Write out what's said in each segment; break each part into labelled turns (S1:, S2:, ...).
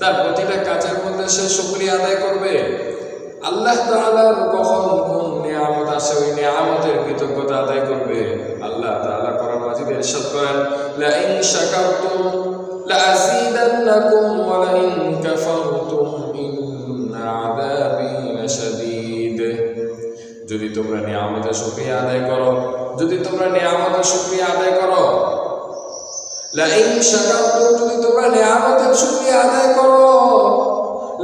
S1: তার প্রতিটা কাজের মধ্যে সে শুকরিয়া আদায় করবে। আল্লাহ তাআলার কখন কোন নিয়ামত আসে ওই নিয়ামতের কৃতজ্ঞতা আদায় করবে। আল্লাহ তাআলা কোরআন মাজিদে ইরশাদ করেন, লা ইন শাকারতুম লা আযীদান্নাকুম ওয়া লা ইন কাফারতুম ইন্না আযাবি লাশাদীদ। যদি তোমরা নিয়ামতের শুকরিয়া আদায় করো, যদি তোমরা নিয়ামতের শুকরিয়া আদায় করো, লা ইন শাকারতুম, যদি তোমরা নিয়ামতের শুকরিয়া আদায় করো,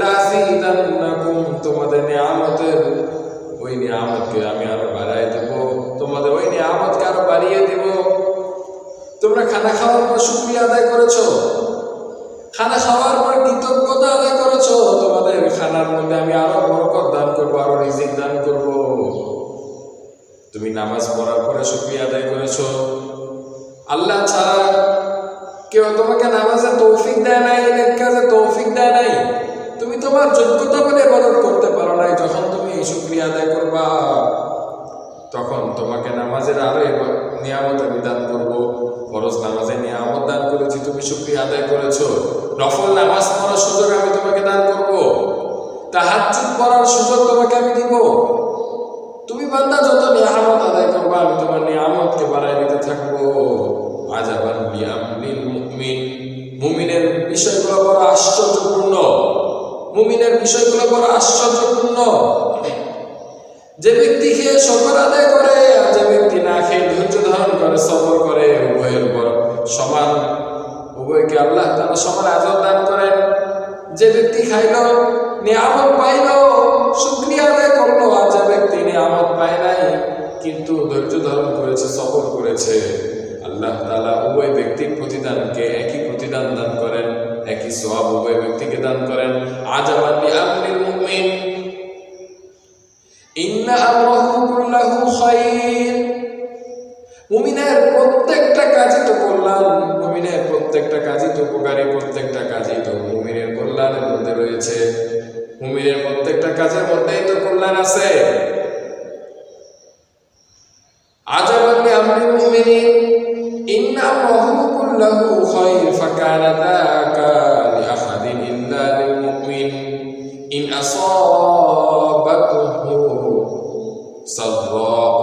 S1: লা আযীদান্নাকুম, তোমাদের নিয়ামতের ওই নিয়ামতকে আমি আরো বাড়ায় দেব, তোমাদের ওই নিয়ামতকে আরো বাড়িয়ে দেব। তোমরা খানা খাওয়ার পর শুকরিয়া আদায় করেছো, খানা খাওয়ার পর কৃতজ্ঞতা আদায় করেছো, তোমাদের খানার মধ্যে আমি আরো বরকত দান করবো, আরো রিজিক দান করব। তুমি নামাজ পড়ার পরে শুকরিয়া আদায় করেছো। আল্লাহ ছাড়া কেউ তোমাকে নামাজে তৌফিক দেয় নাই, নেক কাজে তৌফিক দেয় নাই, তুমি তোমার যোগ্যতা বলে ইবাদত করতে পারো নাই। যখন তুমি শুকরিয়া আদায় করবা, তখন তোমাকে নামাজের আরো নিয়ামত আমি দান করবো। ফরজ নামাজে নিয়ামত দান করেছি, তুমি শুকরিয়া আদায় করেছো। নফল নামাজ পড়ার সুযোগ আমি তোমাকে দান করবো, তাহাজ্জুদ পড়ার সুযোগ তোমাকে আমি দিব। তুমি বান্দা যত নিয়ামত আদায় করবা, আমি তোমার নিয়ামতকে বাড়ায় দিতে থাকবো। আযাবান লিআমরিল মুমিন, মুমিনের বিষয়গুলো বড় আশ্চর্যপূর্ণ, মুমিনের বিষয়গুলো বড় আশ্চর্যপূর্ণ। যে ব্যক্তি খেয়ে শুকর আদায় করে আর যে ব্যক্তি না খেয়ে ধৈর্য ধারণ করে, সবর করে, উভয়ের উপর সমান, উভয়কে আল্লাহ তাআলা সমান আজর দান করেন। যে ব্যক্তি খাইলো, নিয়ামত পাইলো, শুকরিয়া আদায় করলো, আর যে ব্যক্তি নিয়ামত পায় নাই কিন্তু ধৈর্য ধারণ করেছে, সবর করেছে, আল্লাহ তাআলা উভয় ব্যক্তির প্রতিদানকে একই প্রতিদান দান করেন, একই সওয়াব উভয় ব্যক্তিকে দান করেন। আযাবান লিআমরিল মুমিন ইন্না আমরাহু কুল্লাহু খায়র। মুমিনের প্রত্যেকটা কাজই তো কল্যাণ, মুমিনের প্রত্যেকটা কাজই তো উপকারী, প্রত্যেকটা কাজই তো মুমিনের কল্যাণের মধ্যে রয়েছে। মুমিনের প্রত্যেকটা কাজের মধ্যেই তো কল্যাণ আছে। আযাবান লিআমরিল মুমিনিন ইন্না আমরাহু কুল্লাহু খায়র ফাকানা যাকা লিআহাদিন ইল্লা লিল মুমিন ইন আসাবাতুহু সাররাউ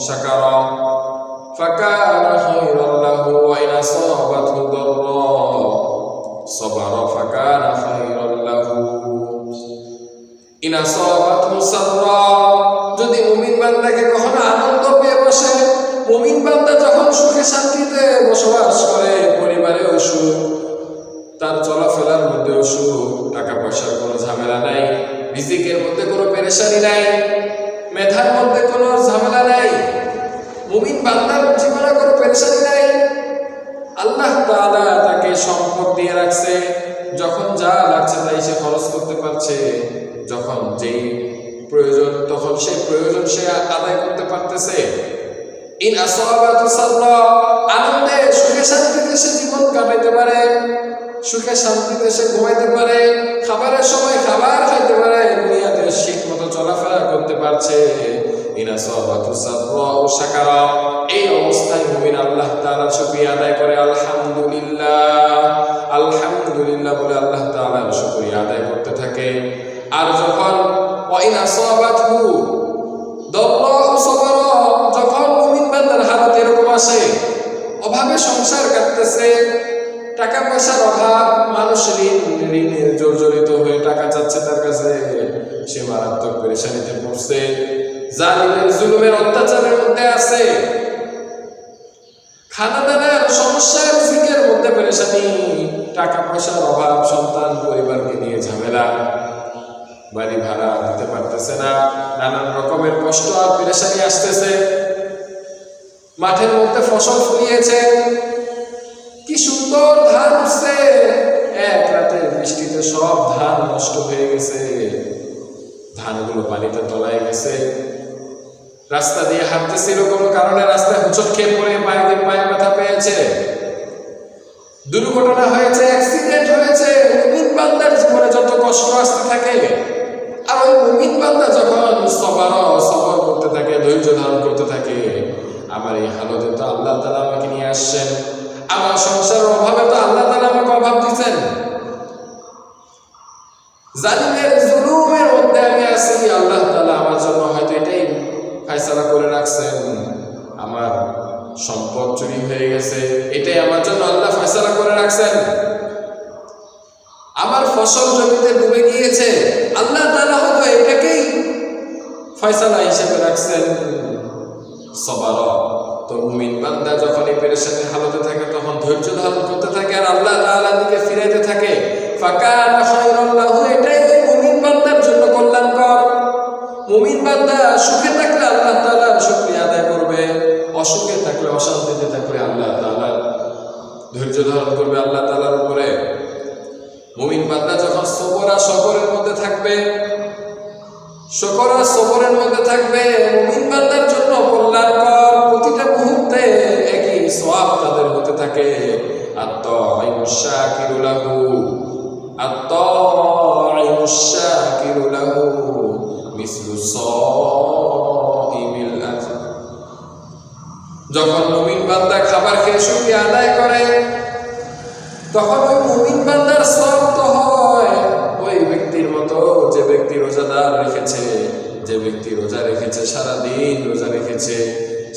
S1: শাকারা ফাকানা খায়রান লাহু ওয়া ইন আসাবাতহু দাররাউ সাবারা ফাকানা খায়রান লাহু। ইন আসাবাতহু সাররাউ, যদি মুমিন বান্দাকে কখনো আনন্দ পেয়ে বসে, মুমিন বান্দা যখন সুখে শান্তিতে বসবাস করে, পরিবারেও সুখ, তার চলাফেরার মধ্যেও সুখ, টাকা পয়সার কোনো ঝামেলা নাই, রিজিকের মধ্যে কোনো পেরেশানি নাই, মেধার মধ্যে কোনো ঝামেলা নাই, মুমিন বান্দার জীবনে কোনো পেরেশানি নাই। আল্লাহ তাআলা তাকে সম্পদ দিয়ে রাখছে, যখন যা লাগছে তাই সে খরচ করতে পারছে, যখন যেই প্রয়োজন তখন সেই প্রয়োজন সে আদায় করতে পারতেছে। ইন আসাবাতু সাররা, আনন্দে সুখে শান্তিতে সে জীবন কাটাইতে পারে, সুখে শান্তিতে সে ঘুমাইতে পারে, খাবারের সময় খাবার খাইতে পারে, দুনিয়াতে ঠিক মতো চলাফেরা করতে পারছে। ইন আসাবাতু সাররা ও শাকারা, এই অবস্থায় মুমিন আল্লাহ তাআলার শুকরিয়া আদায় করে, আলহামদুলিল্লাহ আলহামদুলিল্লাহ বলে আল্লাহ তাআলার শুকরিয়া আদায় করতে থাকে। আর যখন ওয়া ইন আসাবাতহু দাররাউ সাবারা, যখন মুমিন বান্দার হালত এরকম আসে, অভাবে সংসার কাটতেছে, টাকা পয়সার অভাব, মানুষ ঋণে জর্জরিত হয়ে টাকা চাচ্ছে তার কাছে, সে মারাত্মক পেরেশানিতে পড়ছে, জালিমের জুলুমের অত্যাচারের মধ্যে আছে, খানা দানার সমস্যা, রিজিকের মধ্যে পেরেশানি, টাকা পয়সার অভাব, সন্তান পরিবারকে নিয়ে ঝামেলা, বাড়ি ভাড়া দিতে পারতেছে না, নানান রকমের কষ্ট আর পেরেশানি আসতেছে। মাঠের মধ্যে ফসল ফলিয়েছে, কি সুন্দর ধান উঠছে, এক রাতে বৃষ্টিতে সব ধান নষ্ট হয়ে গেছে, ধানগুলো পানিতে তলায় গেছে। রাস্তা দিয়ে হাঁটতেছিল, কোনো কারণে রাস্তায় হোঁচট খেয়ে পড়ে পায়ে ব্যথা পেয়েছে, দুর্ঘটনা হয়েছে, অ্যাক্সিডেন্ট হয়েছে। মুমিন বান্দার জীবনে যত কষ্ট আসতে থাকে, আর ওই মুমিন বান্দা যখন সবর করতে থাকে, ধৈর্য ধারণ করতে থাকে, আমার এই হালতে তো আল্লাহ তাআলা আমাকে নিয়ে আসছেন, আমার সংসারের অভাবে তো আল্লাহ তাআলা আমাকে অভাব দিচ্ছেন, জালিমের জুলুমের মধ্যে আমি আছি, আল্লাহ তাআলা আমার জন্য হয়তো এটাই ফয়সালা করে রাখছেন, আমার সম্পদ চুরি হয়ে গেছে, এটাই আমার জন্য আল্লাহ ফয়সালা করে রাখছেন, আমার ফসল জমিতে ডুবে গিয়েছে, আল্লাহ তাআলা হয়তো এটাকেই ফয়সালা হিসেবে রাখছেন। সবার তো মুমিন বান্দা যখন এই পেরেশানির হালতে থাকে তখন ধৈর্য ধারণ করতে থাকে আর আল্লাহ তাআলার দিকে ফিরাইতে থাকে। ফাকানা খায়রান লাহু, এটাই ওই মুমিন বান্দার জন্য কল্যাণকর। মুমিন বান্দা সুখে থাকলে আল্লাহ তাআলার শুকরিয়া আদায় করবে, অসুখে থাকলে অশান্তিতে থাকলে আল্লাহ তাআলা ধৈর্য ধারণ করবে আল্লাহ তাআলার উপরে। মুমিন বান্দা যখন সবর আর সবরের মধ্যে থাকবে, শুকর আর সবরের মধ্যে থাকবে, মুমিন বান্দার জন্য কল্যাণকর। প্রতিটা মুহূর্তে একই সওয়াব তাদের হতে থাকে। আত-তাঈমুশ শাকিরু লাহু, আত-তাঈমুশ শাকিরু লাহু মিসলু সাইমিল আজর। যখন মুমিন বান্দা খাবার খেয়ে শুকরিয়া আদায় করে তখন ওই মুমিন বান্দার সওয়াব তো হয় ওই ব্যক্তির মতো যে ব্যক্তি রোজাদার রেখেছে, যে ব্যক্তি রোজা রেখেছে, সারাদিন রোজা রেখেছে,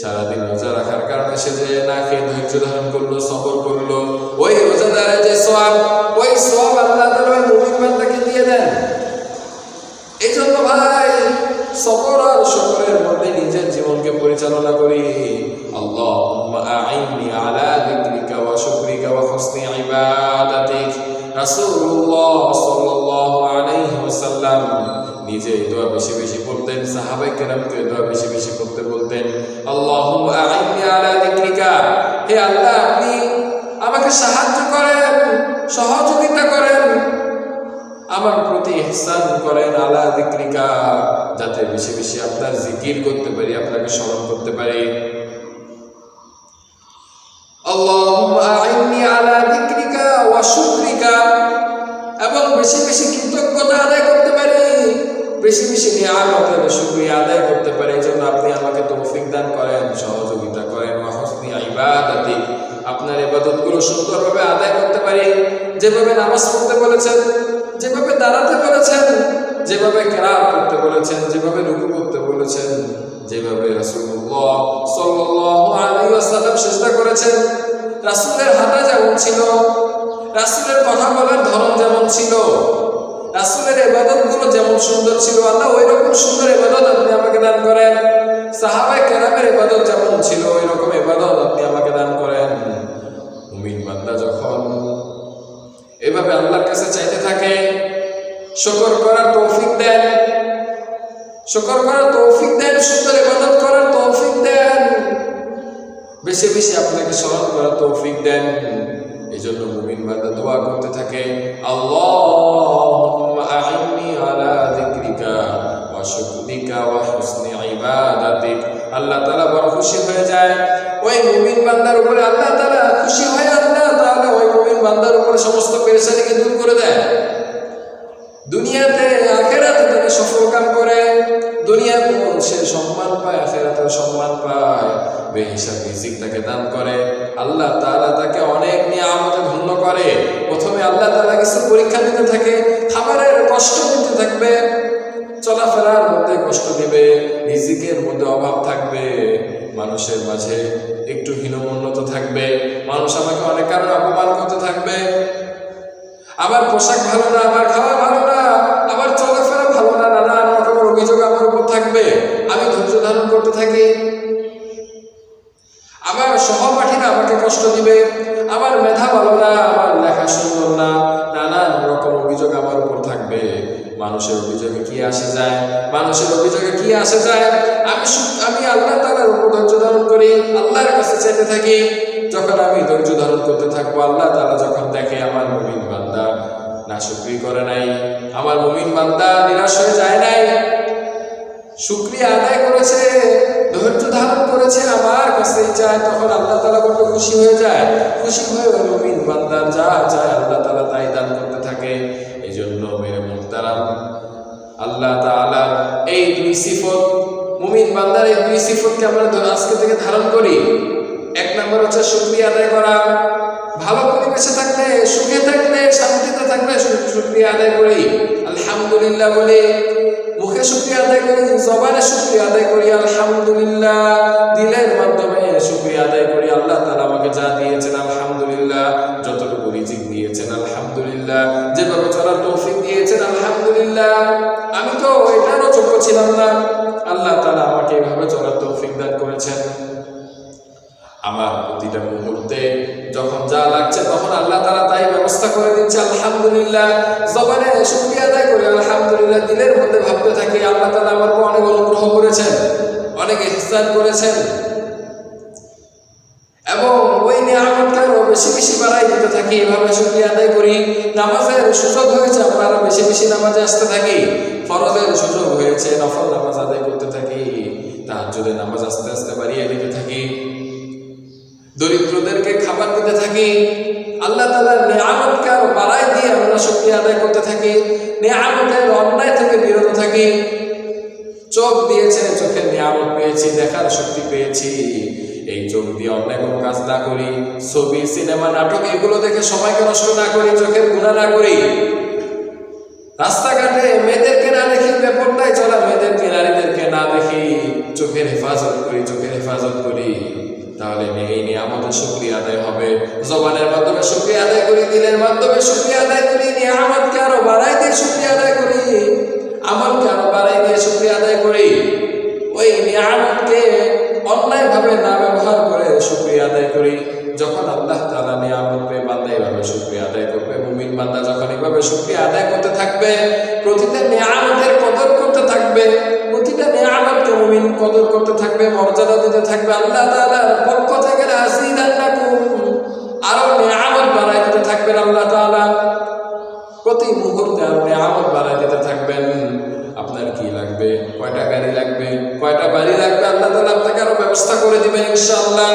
S1: সারাদিন রোজা রাখার কারণে সে যে না খেয়ে ধৈর্য ধারণ করলো, সবর করলো, ওই রোজাদারের যে সওয়াব, ওই সওয়াব আল্লাহ তাআলা ওই মুমিন বান্দাকে দিয়ে দেন। এই জন্য ভাই সবর আর শুকরের মধ্যে নিজের জীবনকে পরিচালনা করি। আল্লাহুম্মা আ'ইন্নি আলা যিকরিকা ওয়া শুকরিকা ওয়া হুসনি ইবাদাতিক। রাসূলুল্লাহ সাল্লাল্লাহু আলাইহি ওয়াসাল্লাম নিজে এই দোয়া বেশি বেশি পড়তেন, সাহাবায়ে কেরামকে দোয়া বেশি বেশি পড়তে বলতেন। আল্লাহুম্মা আ'ইন্নি আলা যিকরিকা, হে আল্লাহ আপনি আমাকে সাহায্য করেন, সহযোগিতা করেন, আমার প্রতি ইহসান করেন, আলা যিকরিকা, যাতে বেশি বেশি আপনার জিকির করতে পারি, আপনাকে স্মরণ করতে পারি। আল্লাহুম্মা আ'ইন্নি আলা যিকরিকা ওয়া শুকরিকা, এবং বেশি বেশি কৃতজ্ঞতা আদায় করতে পারি, বেশি বেশি নিয়ামতের শুকরিয়া আদায় করতে পারি। এই জন্য আপনি আমাকে তৌফিক দান করেন, সহযোগিতা করেন। ওয়া হুসনি ইবাদাতিক, আপনার ইবাদতগুলো সুন্দরভাবে আদায় করতে পারি, যেভাবে নামাজ পড়তে বলেছেন, যেভাবে দাঁড়াতে বলেছেন, যেভাবে কিরাত করতে বলেছেন, যেভাবে রুকু করতে বলেছেন, যেভাবে রাসূলুল্লাহ সাল্লাল্লাহু আলাইহি ওয়াসাল্লাম সিজদা করেছেন, রাসূলের হাঁটা যেমন ছিল, রাসূলের কথা বলার ধরন যেমন ছিল, রাসূলের ইবাদতগুলো যেমন সুন্দর ছিল, আল্লাহ ওই রকম সুন্দর ইবাদত আপনি আমাকে দান করেন। সাহাবায়ে কেরামের ইবাদত যেমন ছিল ওই রকম ইবাদত আপনি আমাকে দান করেন। মুমিন বান্দা যখন এভাবে আল্লাহর কাছে চাইতে থাকে, শুকর করার তৌফিক দেন, শুকর করার তৌফিক দেন, সুন্দর ইবাদত করার তৌফিক দেন, বেশি বেশি আপনাকে স্মরণ করার তৌফিক দেন। এই জন্য মুমিন বান্দা দোয়া করতে থাকে, আল্লাহুম্মা আ'ইন্নি আলা যিকরিকা ওয়া শুকরিকা ওয়া হুসনি ইবাদাতিক। আল্লাহ তাআলা বড় খুশি হয়ে যায় ওই মুমিন বান্দার উপরে। আল্লাহ তাআলা খুশি হয়ে আল্লাহ তাআলা ওই মুমিন বান্দার উপরে সমস্ত পেরেশানিকে দূর করে দেয়। দুনিয়াতে আখিরাতে তাকে সফলকাম করে, দুনিয়াতে সে সম্মান পায়, আখিরাতে সম্মান পায়, বেহিসাব রিজিক তাকে দান করে। আল্লাহ তাআলা তাকে অনেক নিয়ামতে ধন্য করে। প্রথমে আল্লাহ তাআলা কিছু পরীক্ষা দিতে থাকে, খাবারের কষ্ট দিতে থাকবে, চলাফেরার মধ্যে কষ্ট দিবে, রিজিকের মধ্যে অভাব থাকবে, মানুষের মাঝে একটু হীনমন্যতা থাকবে, মানুষ আমাকে অনেক কারণে অপমান করতে থাকবে, আমার পোশাক ভালো না, আমার খাওয়া ভালো না, আমার চলাফেরা ভালো না, নানান রকমের অভিযোগ আমার উপর থাকবে। আমি ধৈর্য ধারণ করতে থাকি। আমার সহপাঠীরা আমাকে কষ্ট দিবে, আমার মেধা ভালো না, আমার লেখা সুন্দর না, নানান রকম অভিযোগ আমার উপর থাকবে। মানুষের অভিযোগে কি আসে যায়, মানুষের অভিযোগে কি আসে যায়, আমি আল্লাহ তাআলার উপর ধৈর্য ধারণ করি, আল্লাহর কাছে চাইতে থাকি। যখন আমি ধৈর্য ধারণ করতে থাকবো, আল্লাহ তাআলা যখন দেখে আমার মুমিন বান্দা নাশুকরি করে নাই, আমার মুমিন বান্দা নিরাশ হয়ে যায় নাই, শুকরিয়া আদায় করেছে, ধৈর্য ধারণ করেছে, আমার কাছেই চায়, তখন আল্লাহ তাআলা বড় খুশি হয়ে যায়। খুশি হয়ে ওই মুমিন বান্দার যা চায় আল্লাহ তাআলা তাই দান করতে থাকে। এই জন্য মেরে মুহতারাম, আল্লাহ তাআলা এই দুই সিফত, মুমিন বান্দার এই দুই সিফতকে আমরা আজকে থেকে ধারণ করি। এক নম্বর হচ্ছে শুকরিয়া আদায় করা, ভালো পরিবেশে থাকলে, সুখে থাকলে, শান্তিতে থাকলে শুকরিয়া আদায় করি, আলহামদুলিল্লাহ বলি, মুখে শুকরিয়া আদায় করি, জবানে শুকরিয়া আদায় করি আলহামদুলিল্লাহ, দিলের মাধ্যমে শুকরিয়া আদায় করি আল্লাহ তাআলা আমাকে যা দিয়েছেন আলহামদুলিল্লাহ, যতটুকু রিজিক দিয়েছেন আলহামদুলিল্লাহ, যেভাবে চলার তৌফিক দিয়েছেন আলহামদুলিল্লাহ। আমি তো এটারও যোগ্য ছিলাম না, আল্লাহ তাআলা আমাকে এভাবে চলার তৌফিক দান করেছেন। আমার প্রতিটা মুহূর্তে যখন যা লাগছে তখন আল্লাহ তাআলা তাই ব্যবস্থা করে দিচ্ছে আলহামদুলিল্লাহ। জবানে শুকরিয়া আদায় করি আলহামদুলিল্লাহ, দিলের মধ্যে ভাবতে থাকি আল্লাহ তাআলা আমার উপর অনেক অনুগ্রহ করেছেন, অনেক ইহসান করেছেন, এবং ওই নিয়ামতকে আরো বেশি বেশি বাড়াই দিতে থাকি। এভাবে শুকরিয়া আদায় করি। নামাজের সুযোগ হয়েছে, আমরা আরো বেশি বেশি নামাজে আসতে থাকি। ফরজের সুযোগ হয়েছে, নফল নামাজ আদায় করতে থাকি। তাহাজ্জুদের নামাজ আস্তে আস্তে বাড়িয়ে দিতে থাকি। দরিদ্রদেরকে খাবার দিতে থাকি। আল্লাহ তাআলার নিয়ামতকে আরো বাড়াই দিয়ে আমরা শুকরিয়া আদায় করতে থাকি। নিয়ামতের অন্যায় থেকে বিরত থাকি। চোখ দিয়েছে, চোখের নিয়ামত পেয়েছি, দেখার শক্তি পেয়েছি, এই চোখ দিয়ে অন্যায় কোনো কাজ না করি, ছবি, সিনেমা, নাটক এগুলো দেখে সময়কে নষ্ট না করি, চোখের গুনাহ না করি। রাস্তাঘাটে মেয়েদেরকে না দেখি, বেপরদায় চলা মেয়েদেরকে, নারীদেরকে না দেখি, চোখের হেফাজত করি, চোখের হেফাজত করি। তাহলে এই নিয়ামতের শুকরিয়া আদায় হবে। জবানের মাধ্যমে শুকরিয়া আদায় করি, দিলের মাধ্যমে শুকরিয়া আদায় করি, নিয়ামতকে আরো বাড়াই দিয়ে শুকরিয়া আদায় করি, আমলকে আরো বাড়াই দিয়ে শুকরিয়া আদায় করি। ওই নিয়ামতকে অন্যায়ভাবে না ব্যবহার করে শুকরিয়া আদায় করি। যখন আল্লাহ তাআলা নিয়ামত পেয়ে বান্দা এইভাবে শুকরিয়া আদায় করবে, মুমিন বান্দা যখন এইভাবে শুকরিয়া আদায় করতে থাকবে, প্রতিটা নিয়ামতের কদর করতে থাকবে, প্রতিটা নিয়ামতকে মুমিন কদর করতে থাকবে, মর্যাদা দিতে থাকবে, আল্লাহ তাআলার পক্ষ থেকে আযীদান্নাকুম আরো নিয়ামত বাড়াই দিতে থাকবেন। আল্লাহ তাআলা প্রতি মুহূর্তে আরো নিয়ামত বাড়াই দিতে থাকবেন। আপনার কি লাগবে, কয়টা গাড়ি লাগবে, কয়টা বাড়ি লাগবে, আল্লাহ তাআলা আপনাকে আরো ব্যবস্থা করে দিবেন ইনশাআল্লাহ।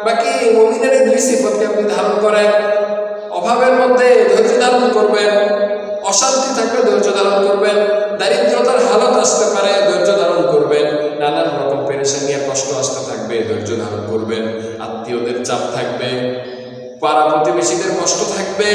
S1: বাকি মুমিনের দুই সিফাতকে আপনি ধারণ করেন। অভাবের মধ্যে ধৈর্য ধারণ করবেন, অশান্তি থাকলে ধৈর্য ধারণ করবেন, দারিদ্রতার হালত আসতে পারে ধৈর্য ধারণ করবেন, নানান রকম পেরেশানি আর কষ্ট আসতে থাকবে ধৈর্য ধারণ করবেন, আত্মীয়দের চাপ থাকবে, পাড়া প্রতিবেশীদের কষ্ট থাকবে,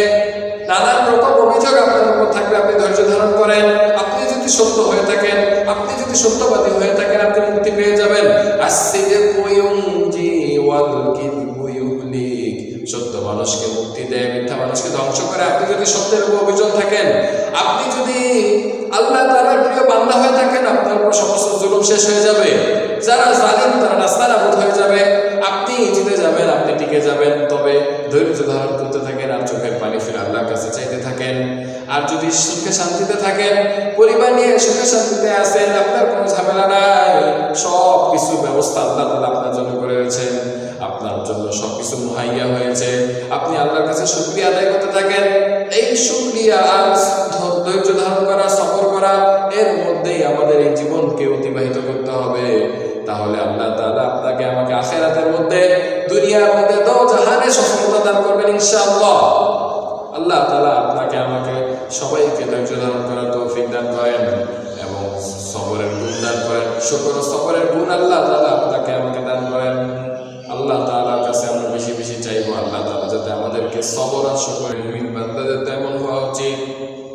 S1: নানান রকম অভিযোগ আপনার উপর থাকবে, আপনি ধৈর্য ধারণ করেন। আপনি যদি সত্য হয়ে থাকেন, আপনি যদি সত্যবাদী হয়ে থাকেন, আপনি মুক্তি পেয়ে যাবেন। আস-সিদকু ইউনজি ওয়াল কিযবু ইউহলিক, সত্য মানুষকে মুক্তি দেয়, মিথ্যা মানুষকে ধ্বংস করে। আপনি যদি সত্যের উপর অবিচল থাকেন, আপনি যদি আল্লাহ তাআলার প্রিয় বান্দা হয়ে থাকেন, আপনার উপর সমস্ত জুলুম শেষ হয়ে যাবে। যারা জালিম তারা নাস্তানাবুদ হয়ে যাবে, আপনি জিতে যাবেন, আপনি টিকে যাবেন। তবে ধৈর্য ধারণ করতে থাকেন আর চোখের পানি ফিরে আল্লাহর কাছে চাইতে থাকেন। আর যদি সুখে শান্তিতে থাকেন, পরিবার নিয়ে সুখে শান্তিতে আছেন, আপনার কোনো ঝামেলা নাই, সব কিছুর ব্যবস্থা আল্লাহ তাআলা আপনার জন্য করে রয়েছেন, আপনার জন্য সবকিছু মুহাইয়া হয়েছে, আপনি আল্লাহর কাছে শুকরিয়া আদায় করতে থাকেন। এই শুকরিয়া আর ধৈর্য ধারণ করা, সবর করা, এর মধ্যেই আমাদের এই জীবনকে অতিবাহিত করতে হবে। তাহলে আল্লাহ তাআলা আপনাকে আমাকে আখিরাতের মধ্যে, দুনিয়ার মধ্যে দো জাহানে সফলতা দান করবেন ইনশাআল্লাহ। আল্লাহ তাআলা আপনাকে আমাকে সবাইকে ধৈর্য ধারণ করার তৌফিক দান করেন এবং সবরের গুণ দান করেন। শুকর ও সবরের গুণ আল্লাহ তাআলা আপনাকে আমাকে দান করেন। আল্লাহ তাআলার কাছে আমরা বেশি বেশি চাইবো, আল্লাহ তাআলা যাতে আমাদেরকে সবর আর শুকরের মুমিন বান্দাদের তেমন হওয়া উচিত,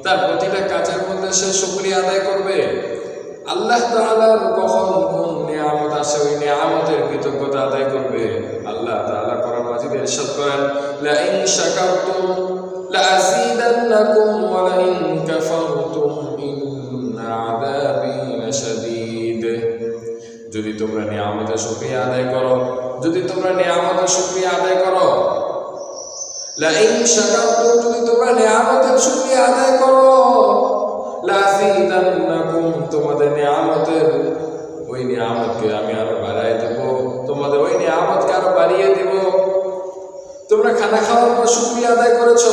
S1: তার প্রতিটা কাজের মধ্যে সে শুকরিয়া আদায় করবে। আল্লাহ তাআলার কখন কোন নিয়ামত আসে, ওই নিয়ামতের কৃতজ্ঞতা আদায় করবে। আল্লাহ তাআলা কোরআন মাজিদে ইরশাদ করেন, লা ইন শাকারতুম লা আযীদান্নাকুম ওয়া লা ইন কাফারতুম ইন্না আযাবি লাশাদীদ। যদি তোমরা নিয়ামতের শুকরিয়া আদায় করো, যদি তোমরা নিয়ামতের শুকরিয়া আদায় করো, লা ইন শাকারতুম, যদি তোমরা নিয়ামতের শুকরিয়া আদায় করো, লা আযীদান্নাকুম, তোমাদের নিয়ামতের ওই নিয়ামতকে আমি আরো বাড়াই দেব, তোমাদের ওই নিয়ামতকে আরো বাড়িয়ে দেব। তোমরা খানা খাওয়ার পর শুকরিয়া আদায় করেছো,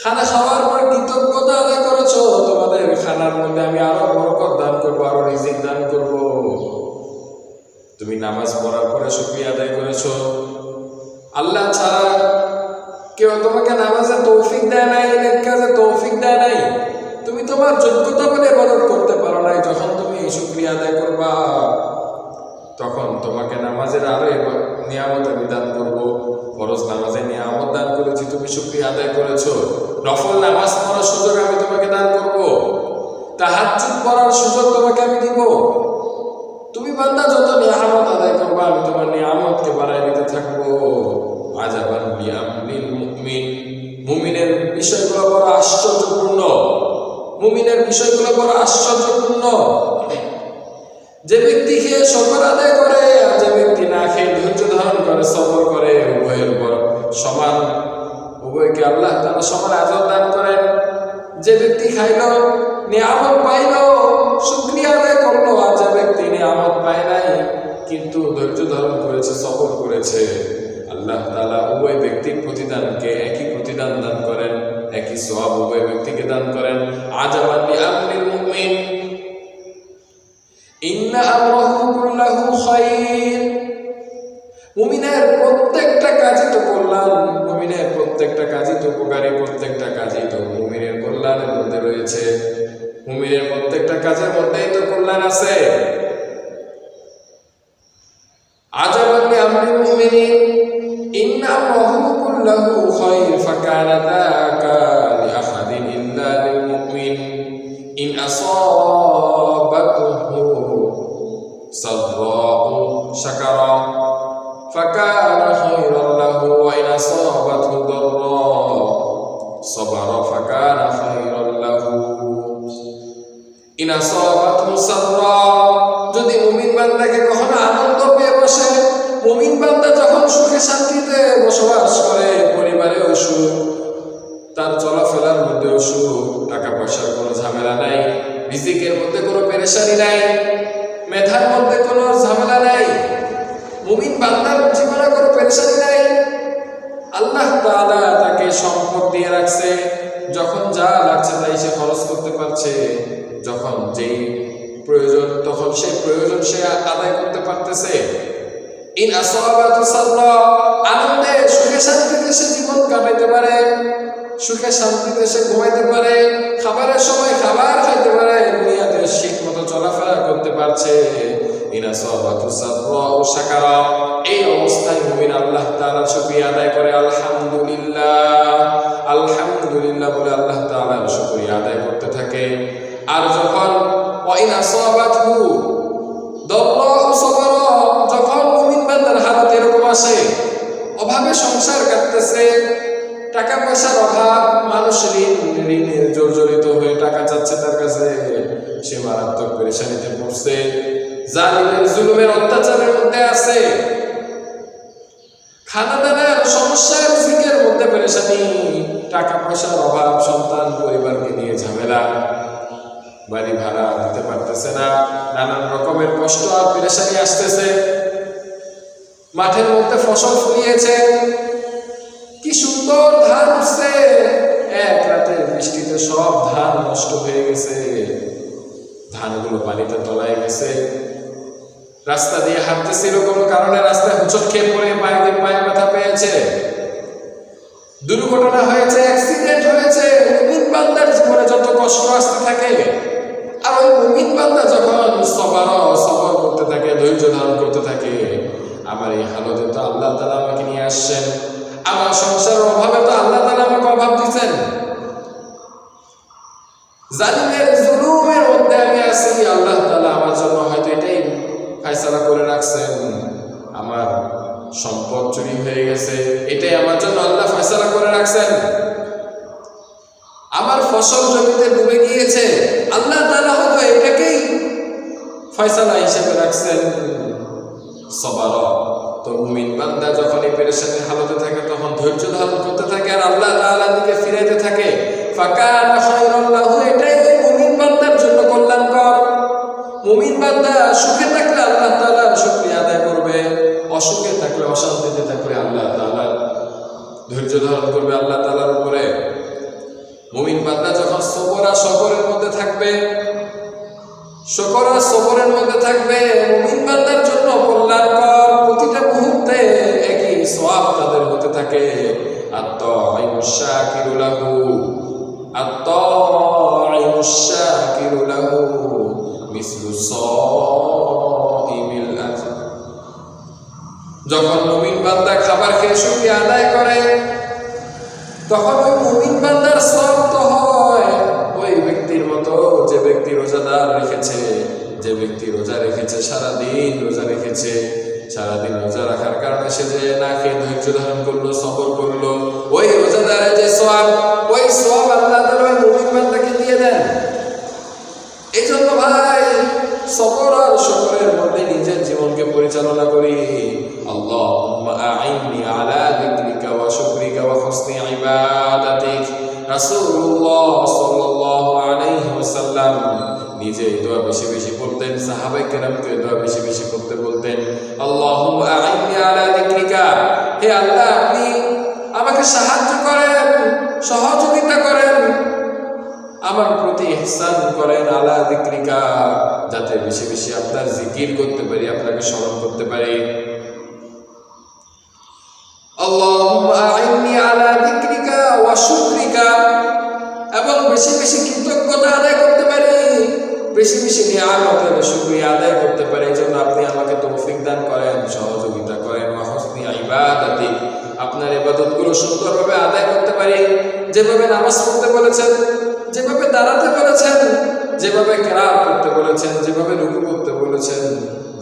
S1: খানা খাওয়ার পর কৃতজ্ঞতা আদায় করেছো, তোমাদের খানার মধ্যে আমি আরো বরকত দান করবো, আরো রিজিক দান করব। তুমি নামাজ পড়ার পরে শুকরিয়া আদায় করেছো, আল্লাহ ছাড়া কেউ তোমাকে নামাজে তৌফিক দেয় নাই, নেক কাজে তৌফিক দেয় নাই, তুমি তোমার যোগ্যতা বলে ইবাদত করতে পারো নাই। যখন তুমি এই শুকরিয়া আদায় করবা, তখন তোমাকে নামাজের আরো নিয়ামত আমি দান করবো। ফরজ নামাজে নিয়ামত দান করেছি, তুমি শুকরিয়া আদায় করেছো, নফল নামাজ পড়ার সুযোগ আমি তোমাকে দান করব, তাহাজ্জুদ পড়ার সুযোগ তোমাকে আমি দিব। তুমি বান্দা যত নিয়ামত আদায় করবা আমি তোমার নিয়ামতকে বাড়ায় দিতে থাকবো। আজাবান লিআমরিল মুমিন, মুমিনের বিষয়গুলো বড় আশ্চর্যপূর্ণ, মুমিনের বিষয়গুলো বড় আশ্চর্যপূর্ণ। যে ব্যক্তি খেয়ে শকর আদায় করে আর যে ব্যক্তি না খেয়ে ধৈর্য ধারণ করে, সবর করে, উভয়ের উপর সমান, উভয়কে আল্লাহ তাআলা সমান আজর দান করেন। যে ব্যক্তি খাইল, নিয়ামত পাইল, শুকরিয়া আদায় করলো, আর যে ব্যক্তি নিয়ামত পায় নাই কিন্তু ধৈর্য ধারণ করেছে, সবর করেছে, আল্লাহ তাআলা উভয় ব্যক্তির প্রতিদানকে একই প্রতিদান দান করেন, একই সওয়াব উভয় ব্যক্তিকে দান করেন। আজাবান লিআমরিল মুমিন ইন্না আমরাহু কুল্লাহু খায়র। মুমিনের প্রত্যেকটা কাজই তো কল্যাণ, মুমিনের প্রত্যেকটা কাজই তো উপকারী, প্রত্যেকটা কাজই তো মুমিনের কল্যাণের মধ্যে রয়েছে, মুমিনের প্রত্যেকটা কাজের মধ্যেই তো কল্যাণ আছে। আজাবান লিআমরিল মুমিনিন ইন্না আমরাহু কুল্লাহু খায়র ফাকানা যাকা লিআহাদিন ইল্লা লিল মুমিন ইন আসাবাতুহু সাররাউ শাকারা ফাকানা খায়রান লাহু ওয়া ইন আসাবাতহু দাররাউ সাবারা ফাকানা খায়রান লাহু। ইন আসাবাতহু সাররা, যদি মুমিন বান্দাকে কখনো আনন্দ পেয়ে বসে, মুমিন বান্দা যখন সুখে শান্তিতে বসবাস করে, পরিবারেও সুখ, তার চলাফেরার মধ্যেও সুখ, টাকা পয়সার কোনো ঝামেলা নাই, রিজিকের মধ্যে কোনো পেরেশানি নাই, মেধার মধ্যে কোনো ঝামেলা নাই, মুমিন বান্দার জীবনে কোনো পেরেশানি নাই। আল্লাহ তাআলা তাকে সম্পদ দিয়ে রাখছে, যখন যা লাগছে তাই সে খরচ করতে পারছে, যখন যেই প্রয়োজন তখন সেই প্রয়োজন সে আদায় করতে পারতেছে। ইন আসাবাতু সাররা, আনন্দে সুখে শান্তিতে সে জীবন কাটাইতে পারে, সুখে শান্তিতে সে ঘুমাইতে পারে, খাবারের সময় খাবার খাইতে পারে, দুনিয়াতে ঠিক মতো চলাফেরা করতে পারছে। ইন আসাবাতু সাররা ও শাকারা, এই অবস্থায় মুমিন আল্লাহ তাআলার শুকরিয়া আদায় করে, আলহামদুলিল্লাহ আলহামদুলিল্লাহ বলে আল্লাহ তাআলার শুকরিয়া আদায় করতে থাকে। আর যখন ওয়া ইন আসাবাতহু দাররাউ সাবারা, যখন মুমিন বান্দার হালত এরকম আসে, অভাবে সংসার কাটতেছে, টাকা পয়সার অভাব, মানুষ ঋণে জর্জরিত হয়ে টাকা চাচ্ছে তার কাছে, সে মারাত্মক পেরেশানিতে পড়ছে, জালিমের জুলুমের অত্যাচারের মধ্যে আছে, খানা দানার সমস্যা, রিজিকের মধ্যে পেরেশানি, টাকা পয়সার অভাব, সন্তান পরিবারকে নিয়ে ঝামেলা, বাড়ি ভাড়া দিতে পারতেছে না, নানান রকমের কষ্ট আর পেরেশানি আসতেছে, মাঠের মধ্যে ফসল ফলিয়েছে, কি সুন্দর ধান উঠছে, এক রাতে বৃষ্টিতে সব ধান নষ্ট হয়ে গেছে, ধানগুলো পানিতে তলায় গেছে, রাস্তা দিয়ে হাঁটতেছিল কোনো কারণে রাস্তায় হোঁচট খেয়ে পড়ে পায়ে ব্যথা পেয়েছে, দুর্ঘটনা হয়েছে, অ্যাক্সিডেন্ট হয়েছে। মুমিন বান্দার জীবনে যত কষ্ট আসতে থাকে, আর ওই মুমিন বান্দা যখন সবর করতে থাকে, ধৈর্য ধারণ করতে থাকে, আমার এই হালতে তো আল্লাহ তাআলা আমাকে নিয়ে আসছেন, আমার সংসারের অভাবে তো আল্লাহ তাআলা আমাকে অভাব দিচ্ছেন, জালিমের জুলুমের মধ্যে আমি আছি, আল্লাহ তাআলা আমার জন্য হয়তো এটাই ফয়সালা করে রাখছেন, আমার সম্পদ চুরি হয়ে গেছে, এটাই আমার জন্য আল্লাহ ফয়সালা করে রাখছেন, আমার ফসল জমিতে ডুবে গিয়েছে, আল্লাহ তাআলা হয়তো এটাকেই ফয়সালা হিসেবে রাখছেন। সবারা, তো মুমিন বান্দা যখন এই পেরেশানির হালতে থাকে তখন ধৈর্য ধারণ করতে থাকে আর আল্লাহ তাআলার দিকে ফিরাইতে থাকে। ফাকানা খায়রান লাহু, এটাই ওই মুমিন বান্দার জন্য কল্যাণকর। মুমিন বান্দা সুখে থাকলে আল্লাহ তাআলার শুকরিয়া আদায় করবে, অসুখে থাকলে, অশান্তিতে থাকলে আল্লাহ তাআলার ধৈর্য ধারণ করবে আল্লাহ তাআলার উপরে। মুমিন বান্দা যখন সবর আর সবরের মধ্যে থাকবে, শুকর আর সবরের মধ্যে থাকবে, মুমিন বান্দার জন্য কল্যাণকর, প্রতিটা মুহূর্তে একই সওয়াব তাদের হতে থাকে। আত-তাঈমুশ শাকিরু লাহু, আত-তাঈমুশ শাকিরু লাহু মিসলু সাঈমিল আজর। যখন মুমিন বান্দা খাবার খেয়ে শুকরিয়া আদায় করে, তখন ওই মুমিন বান্দার সওয়াব তো হয় ওই ব্যক্তির মতো যে ব্যক্তি রোজাদার রেখেছে, যে ব্যক্তি রোজা রেখেছে, সারাদিন রোজা রেখেছে, সারাদিন রোজা রাখার কারণে সে যে না খেয়ে ধৈর্য ধারণ করলো, সবর করলো, ওই রোজাদারের যে সওয়াব, ওই সওয়াব আল্লাহ তাআলা ওই মুমিন বান্দাকে দিয়ে দেন। এই জন্য ভাই সবর আর শুকরের মধ্যে নিজের জীবনকে পরিচালনা করি। আল্লাহুম্মা আইন্নি আলা যিকরিকা ওয়া শুকরিকা ওয়া হুসনি ইবাদাতিক। রাসূলুল্লাহ সাল্লাল্লাহু আলাইহি ওয়াসাল্লাম নিজে এই দোয়া বেশি বেশি পড়তেন, সাহাবায়ে কেরামকে এই দোয়া বেশি বেশি পড়তে বলতেন। আল্লাহুম্মা আইন্নি আলা যিকরিকা, হে আল্লাহ আপনি আমাকে সাহায্য করেন, সহযোগিতা করেন, আমার প্রতি ইহসান করেন, আলা যিকরিকা, যাতে বেশি বেশি আপনার জিকির করতে পারি, আপনাকে স্মরণ করতে পারি। আল্লাহুম্মা আইন্নি আলা যিকরিকা ওয়া শুকরিকা, এবং বেশি বেশি কৃতজ্ঞতা আদায় করতে পারি, বেশি বেশি নিয়ামতের শুকরিয়া আদায় করতে পারি। এই জন্য আপনি আমাকে তৌফিক দান করেন, সহযোগিতা করেন। ওয়া হুসনি ইবাদাতিক, আপনার ইবাদতগুলো সুন্দরভাবে আদায় করতে পারি, যেভাবে নামাজ পড়তে বলেছেন, যেভাবে দাঁড়াতে বলেছেন, যেভাবে কিরাত করতে বলেছেন, যেভাবে রুকু করতে বলেছেন,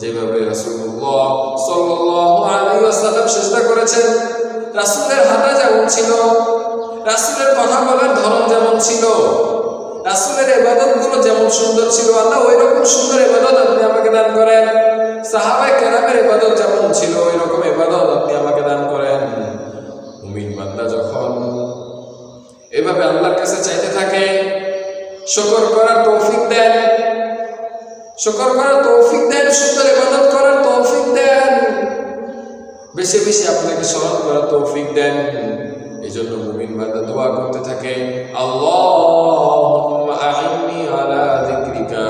S1: যেভাবে রাসূলুল্লাহ সাল্লাল্লাহু আলাইহি ওয়াসাল্লাম সিজদা করেছেন, রাসূলের হাঁটা যেমন ছিল, রাসূলের কথা বলার ধরন যেমন ছিল, রাসূলের ইবাদতগুলো যেমন সুন্দর ছিল, আল্লাহ ওই রকম সুন্দর ইবাদত আপনি আমাকে দান করেন। সাহাবায়ে কেরামের ইবাদত যেমন ছিল ওই রকম ইবাদত আপনি আমাকে দান করেন। মুমিন বান্দা যখন এভাবে আল্লাহর কাছে চাইতে থাকে, শুকর করার তৌফিক দেন, শুকর করার তৌফিক দেন, সুন্দর ইবাদত করার তৌফিক দেন, বেশি বেশি আপনাকে স্মরণ করার তৌফিক দেন। এই জন্য মুমিন বান্দা দোয়া করতে থাকে, আল্লাহুম্মা আইন্নি আলা যিকরিকা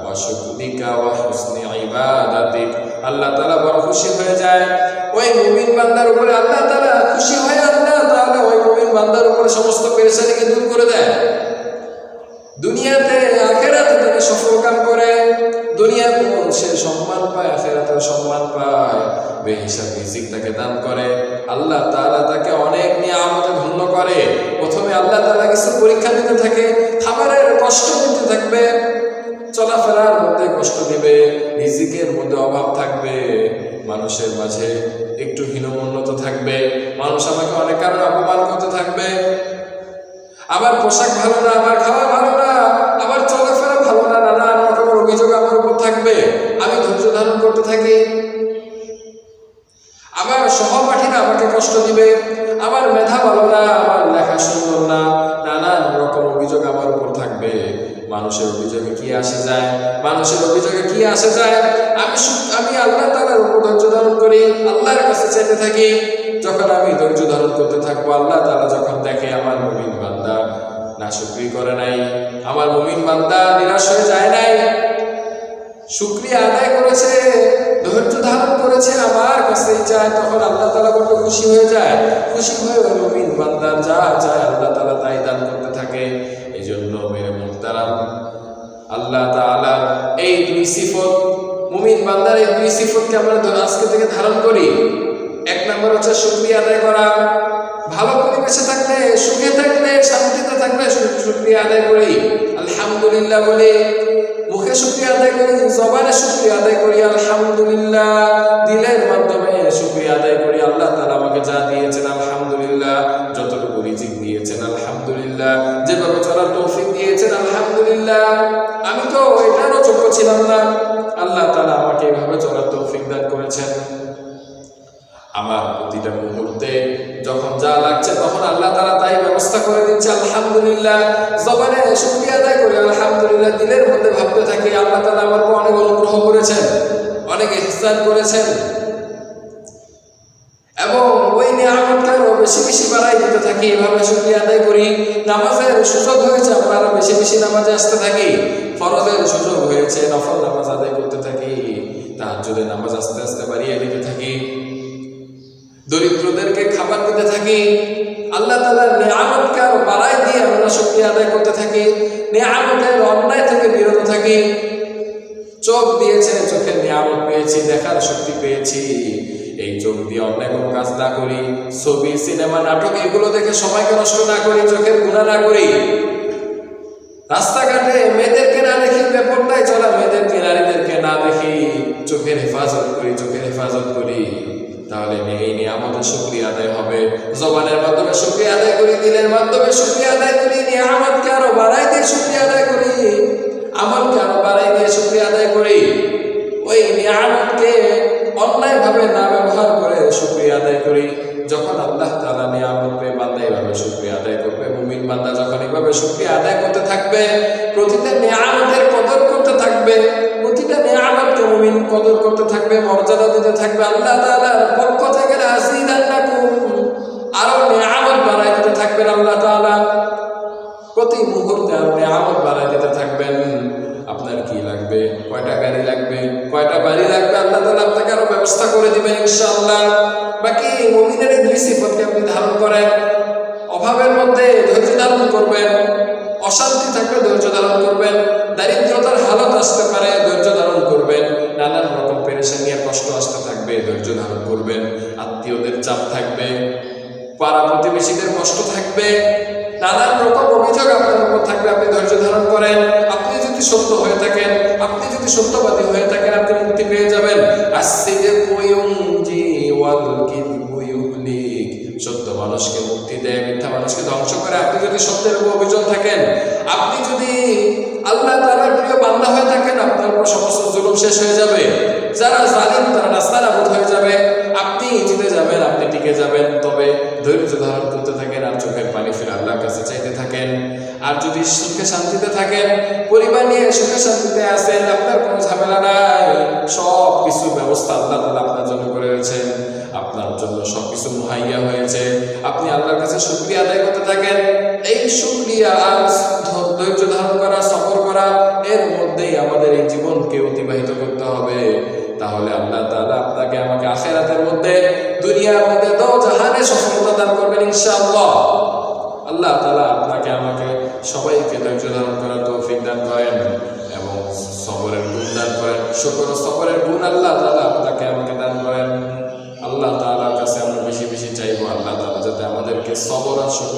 S1: ওয়া শুকরিকা ওয়া হুসনি ইবাদাতিক। আল্লাহ তাআলা বড় খুশি হয়ে যায় ওই মুমিন বান্দার উপরে। আল্লাহ তাআলা খুশি হয়, আল্লাহ তাআলা ওই মুমিন বান্দার উপরে সমস্ত পেরেশানিকে দূর করে দেয়। দুনিয়াতে আখিরাতে তাকে সফলকাম করে, দুনিয়াতে সে সম্মান পায়, আখিরাতেও সম্মান পায়, বেহিসাব রিজিক তাকে দান করে। আল্লাহ তাআলা তাকে অনেক নিয়ামতে ধন্য করে। প্রথমে আল্লাহ তাআলা কিছু পরীক্ষা দিতে থাকে, খাবারের কষ্ট দিতে থাকবে, চলাফেরার মধ্যে কষ্ট দিবে, রিজিকের মধ্যে অভাব থাকবে, মানুষের মাঝে একটু হীনমন্যতা থাকবে, মানুষ আমাকে অনেক কারণে অপমান করতে থাকবে, আমার পোশাক ভালো না, আমার খাওয়া ভালো না, আমার চলাফেরা ভালো না, নানান রকমের অভিযোগ আমার উপর থাকবে। আমি ধৈর্য ধারণ করতে থাকি। আমার সহপাঠীরা আমাকে কষ্ট দিবে, আমার মেধা ভালো না, আমার লেখা সুন্দর না, নানান রকম অভিযোগ আমার উপর থাকবে। মানুষের অভিযোগে কি আসে যায়, মানুষের অভিযোগে কি আসে যায়। আমি আল্লাহ তাআলার উপর ধৈর্য ধারণ করি, আল্লাহর কাছে চাইতে থাকি। যখন আমি ধৈর্য ধারণ করতে থাকবো, আল্লাহ তাআলা যখন দেখে আমার মুমিন বান্দা নাশুকরি করে নাই, আমার মুমিন বান্দা নিরাশ হয়ে যায় নাই, শুকরিয়া আদায় করেছে, ধৈর্য ধারণ করেছে, আমার কাছেই চায়, তখন আল্লাহ তাআলা বড় খুশি হয়ে যায়। খুশি হয়ে ওই মুমিন বান্দা যা চায় আল্লাহ তাআলা তাই দান করতে থাকে। এই জন্য মেরে মুহতারাম, আল্লাহ তাআলা এই দুই সিফত, মুমিন বান্দার এই দুই সিফতকে আমরা আজকে থেকে ধারণ করি। এক নম্বর হচ্ছে শুকরিয়া আদায় করা। ভালো পরিবেশে থাকলে, সুখে থাকলে, শান্তিতে থাকলে শুকরিয়া আদায় করি, আলহামদুলিল্লাহ বলি, মুখে শুকরিয়া আদায় করি, জবানে শুকরিয়া আদায় করি, আলহামদুলিল্লাহ, দিলের মাধ্যমে শুকরিয়া আদায় করি। আল্লাহ তাআলা আমাকে যা দিয়েছেন আলহামদুলিল্লাহ, যতটুকু রিজিক দিয়েছেন আলহামদুলিল্লাহ, যেভাবে চলার তৌফিক দিয়েছেন আলহামদুলিল্লাহ। আমি তো এটারও যোগ্য ছিলাম না, আল্লাহ তাআলা আমাকে এভাবে চলার তৌফিক দান করেছেন। আমার প্রতিটা মুহূর্তে যখন যা লাগছে তখন আল্লাহ তাআলা তাই ব্যবস্থা করে দিচ্ছে, আলহামদুলিল্লাহ। জবানে শুকরিয়া আদায় করি, আলহামদুলিল্লাহ। দিলের মধ্যে ভাবতে থাকি আল্লাহ তাআলা আমার উপর অনেক অনুগ্রহ করেছেন, অনেক ইহসান করেছেন, এবং ওই নিয়ামতকে আরো বেশি বেশি বাড়াই দিতে থাকি। এভাবে শুকরিয়া আদায় করি। নামাজের সুযোগ হয়েছে, আমরা আরো বেশি বেশি নামাজে আসতে থাকি। ফরজের সুযোগ হয়েছে, নফল নামাজ আদায় করতে থাকি। তাহাজ্জুদের নামাজ আস্তে আস্তে বাড়িয়ে দিতে থাকি। দরিদ্রদেরকে খাবার দিতে থাকি। আল্লাহ তাআলার নিয়ামতকে আরো বাড়াই দিয়ে আমরা শুকরিয়া আদায় করতে থাকি। নিয়ামতের অন্যায় থেকে বিরত থাকি। চোখ দিয়েছে, চোখের নিয়ামত পেয়েছি, দেখার শক্তি পেয়েছি, এই চোখ দিয়ে অন্যায় কোনো কাজ না করি, ছবি সিনেমা নাটক এগুলো দেখে সময়কে নষ্ট না করি, চোখের গুনাহ না করি, রাস্তাঘাটে মেয়েদেরকে না দেখি, বেপরদায় চলা মেয়েদেরকে নারীদেরকে না দেখি, চোখের হেফাজত করি, চোখের হেফাজত করি, তাহলে এই নিয়ামতের শুকরিয়া আদায় হবে। জবানের মাধ্যমে শুকরিয়া আদায় করি, দিলের মাধ্যমে শুকরিয়া আদায় করি, নিয়ামতকে আরো বাড়াই দিয়ে শুকরিয়া আদায় করি, আমলকে আরো বাড়াই দিয়ে শুকরিয়া আদায় করি। ওই নিয়ামতকে অন্যায়ভাবে না ব্যবহার করে শুকরিয়া আদায় করি। যখন আল্লাহ তাআলা নিয়ামত পেয়ে বান্দা এইভাবে শুকরিয়া আদায় করবে, মুমিন বান্দা যখন এইভাবে শুকরিয়া আদায় করতে থাকবে, প্রতিটা নিয়ামতের কদর করতে থাকবে, প্রতিটা নিয়ামতকে মুমিন কদর করতে থাকবে, মর্যাদা দিতে থাকবে, আল্লাহ তাআলার পক্ষ থেকে আযীদান্নাকুম আরো নিয়ামত বাড়াই দিতে থাকবেন। আল্লাহ তাআলা প্রতি মুহূর্তে আরো নিয়ামত বাড়াই দিতে থাকবেন। আপনার কি লাগবে? কয়টা গাড়ি লাগবে, কয়টা বাড়ি লাগবে, আল্লাহ তাআলা আপনাকে আরো ব্যবস্থা করে দিবেন ইনশাআল্লাহ। বাকি মুমিনের দুই সিফাতকে আপনি ধারণ করেন। অভাবের মধ্যে ধৈর্য ধারণ করবেন, অশান্তি থাকলে ধৈর্য ধারণ করবেন, দারিদ্রতার হালত আসতে পারে ধৈর্য ধারণ করবেন, নানান রকম পেরেশানি নিয়ে কষ্ট আসতে থাকবে ধৈর্য ধারণ করবেন, আত্মীয়দের চাপ থাকবে, পাড়া প্রতিবেশীদের কষ্ট থাকবে, নানান রকম অভিযোগ আপনার উপর থাকবে, আপনি ধৈর্য ধারণ করেন। আপনি যদি সত্য হয়ে থাকেন, আপনি যদি সত্যবাদী হয়ে থাকেন, আপনি মুক্তি পেয়ে যাবেন। সত্য মানুষকে মুক্তি দেয়, মিথ্যা মানুষকে ধ্বংস করে। আপনি যদি সত্যের উপর অভিযোগ থাকেন, আপনি যদি আল্লাহ তাআলার প্রিয় বান্দা হয়ে থাকেন, আপনার উপর সমস্ত জুলুম শেষ হয়ে যাবে। যারা জালিম তারা নাস্তানাবুদ হয়ে যাবে, আপনি জিতে যাবেন, আপনি টিকে যাবেন। তবে ধৈর্য ধারণ করতে থাকেন আর চোখের পানি ফিরে আল্লাহর কাছে চাইতে থাকেন। আর যদি সুখে শান্তিতে থাকেন, পরিবার নিয়ে সুখে শান্তিতে আছেন, আপনার কোনো ঝামেলা নাই, সব কিছু ব্যবস্থা আল্লাহ তাআলা আপনার জন্য করে রেখেছেন, আপনার জন্য সবকিছু মুহাইয়া হয়েছে, আপনি আল্লাহর কাছে শুকরিয়া আদায় করতে থাকেন। এই শুকরিয়া আর ধৈর্য ধারণ করা, সবর করা, এর মধ্যেই আমাদের এই জীবনকে অতিবাহিত করতে হবে। তাহলে আল্লাহ তাআলা আপনাকে আমাকে আখিরাতের মধ্যে, দুনিয়ার মধ্যে দো জাহানে সফলতা দান করবেন ইনশাআল্লাহ। আল্লাহ তাআলা আপনাকে আমাকে সবাইকে ধৈর্য ধারণ করার তৌফিক দান করেন এবং সবরের গুণ দান করেন। শুকর ও সবরের গুণ আল্লাহ তাআলা আপনাকে আমাকে দান করেন। আল্লাহ তাআলার কাছে আমরা বেশি বেশি চাইবো, আল্লাহ তাআলা যাতে আমাদেরকে সবর আর শুকর